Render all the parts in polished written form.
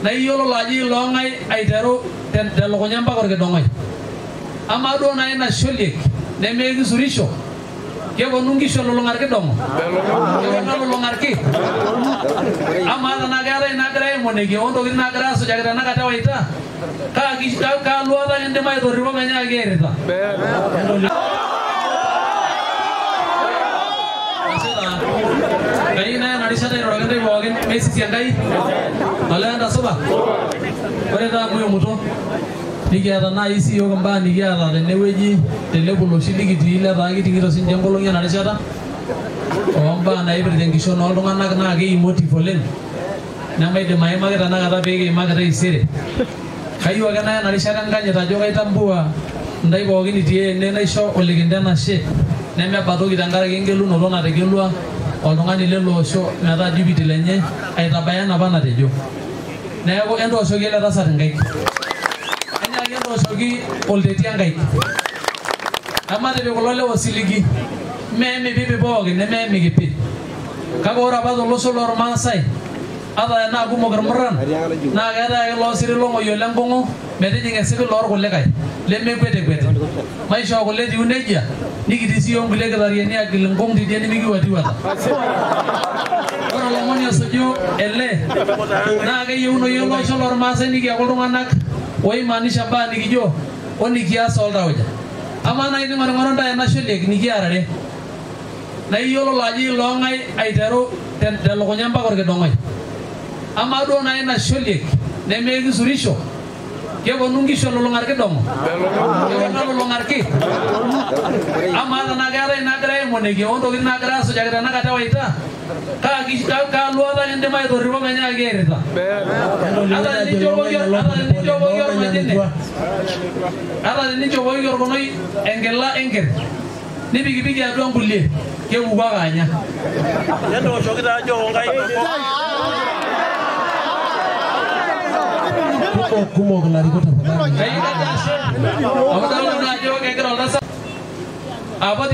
na iyiolo laji longai aiteru telukunya mpaka orkidong'oi ama duo nai nasholiek nemekisurisho keponu nkishu lulung'ar kidong'o keponu lulung'arki ama tanaa keetai nagirai aimoneki ontokitin nagirai asujaki tenakata ewaita kaa luata kindim aitorripo menyaaki eerita Kayi na narishata irorokini ntai pookin meisisi Enkai olee entasupa ore taa amu emuto nikiata nai sii yiok imbaa nikiata tenewueji tele poloshi likitii letaa kiting'ito siinche enkolong'i ena rishata ombaa naipirta enkishon oltung'anak naa keimotive oleng nemaidim aimaki tenakata pee kiimaki taisere kayieu ake naya ena rishata enkanyit ajo kaitambua ntai pookin itii ene naisho olikinte enashe nemebatoki tenkaraki engelunoto nategelua oltung'ani lelo osho metaa dipiti lenye aitabaya enapa natejo neeku entooshoki ele tasat inkaik enyaaki entooshoki olteti enkaik amatipik kulo lewa osiligi meemipipi pookin nemeemikipi kake ore apa tolosho lormaasai ata enaa kumok irmuran naa keetai ake loosiri long'oyio lenkung'u metijing'a esipil lorkulikae lemekwetekwete maishoo kule etiu nejia nikitii siiyio nkulie kitariani agil inkung' tidie nimikiwatiwata ore olomoni osuju ele naa keyieunoyu ele osho lormaasai nikiaku iltung'anak oimaanisha mbaa nikijo onikias oltauja ama nai ting'oring'oro ntae enasholiek nikiarare na iyiolo laji loong'ai aiteru telukunya mpaka orkidong'oi ama duo nai nasholiek nemekisurisho keponu nkishu lulung'ar kidong'o keponu lulung'arki ama tanaa keetai nagirai aimoneki ontokitin nagirai asujaki tenakata ewaita kaa luata kindim aitorripo menyaaki eerita ata teninchopoki orkonoi enkila enker nipikipiki atua nkulie kepuku ake anya entooshoki taa Joe nkaik kumok larikot apa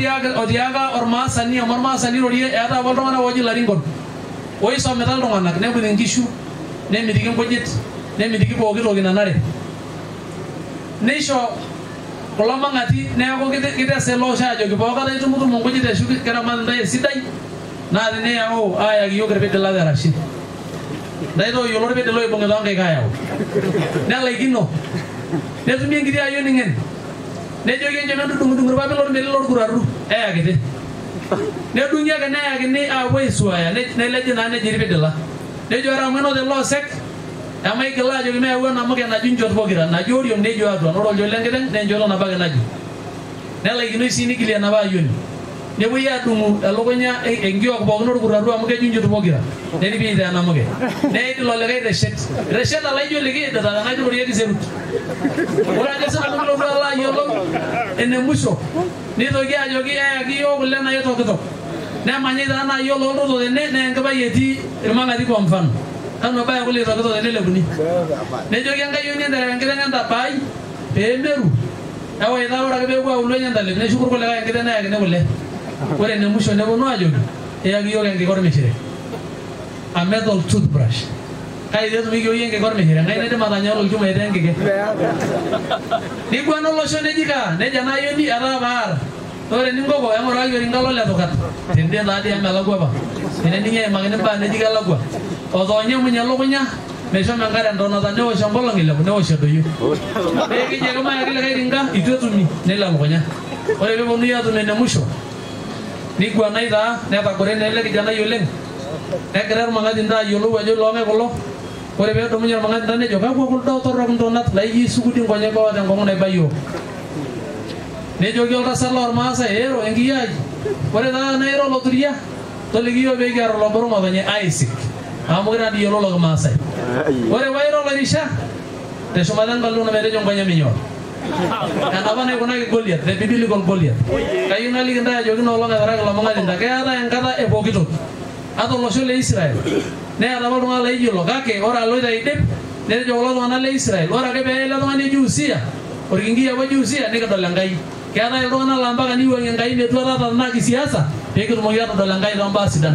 otiaka ormaasani amu ormaasani rorie eeta apa iltung'anak ooji laringon oisomita iltung'anak nebik inkishu nemitiki nkujit nemitiki pooki toki nanare neisho kulo mang'ati neeku kitesa ele osho ajoki pookata itumutumu nkujit ashu keramat ntae esidai naa teniyau aayaki yiok irpidila lerashi ndaitooyiolo irpidila oibung'ita onkaik aayau nelaikino netumi enkiti ayioni ng'en nejoki enchom entudung'udung irpapit lormeli lorkuraru eyakiti nedung'i ake neyakini aapuo aisuaya neleji naa neji irpidila nejo ore amu enote loosek emaigila ajoki meyau enamuke naji nchot pokira naji oriong nejo atua ore oljo lenkiteng naa enchoto nabo ake naji nelaikinoi sii nigilie enapa ayioni nepuoi adung'u elukunya enkiok pookin orkuraru amu keju nchot pokira neripi aitaa enamuke neid ilo likae reshet alaijo likiidita tenaiturieki serut ore ake sinanu kilotu alo ayiolou enemusho nitoki ajoki eyaki yiok kule naitokitok nemanyai taa naa yiolo oltoto tene naa enkipai etii irmang'ati kwa mfano kanu ebaya kule itokitok tenelepuni nejoki enkayioni entereu enkiteng entabai peemeru ewaita ore ake peepuo aulu enye entalep neshuku irkulikae enkiteng neyakini kule ore enemusho neponu ajoki eyaki yiok enkika ormishire a metal toothbrush kai etumi yiok enkika ormishire ngai naidim atanyala olchuma etaa enkike niguana olosho nejika neja naa ayioni etaa paar ore ninkoko eng'uraki oringalo letukat tende taadii emelakwa apa tenening'i aimakini mbaa neji kelakwa otoonyemunye elukunya meshomo enkare entonata newosh enkolong ilepu newosh edoyio ekiji ake mayaki likae ringa itu etumi nelo elukunya ore peeponunui atum enemusho niguanai taa netagore naa ele kijanai oleng negira irmang'ati ntaa ayiolou ajo loong'e kulo ore peedumunye irmang'ati ntaa nejo kakwa kuldo torrok ntonat laijo isukudi nkonyek oota enkong'u naiba yiok nejoki oltasat lormaasai ero enkiyiai ore taa nairo oloturia toliki yiok pee kiar oloborong openye Isaac amu kitayiolo ilo kimaasai ore wairo oloirisha teshumata enkaluno metejo nkonyek minyor enapa naikunaki Goliath the biblical Goliath kayieu naliki ntae ajoki inoolong etaraki ilo mang'ati nta keetai enkata epooki toki ata olosho le Israel neeta apa iltung'anak laijo kake ore aloito aidip netejo kulo tung'anak le Israel ore ake pee ele tung'ani eji Usia orkingi apa eji Usia nikidol Enkai keetai iltung'anak laa mpaka niwuang'ie Enkai metuatata tenaa kisiasa pee kitumoki atodol Enkai too mbaa sidan.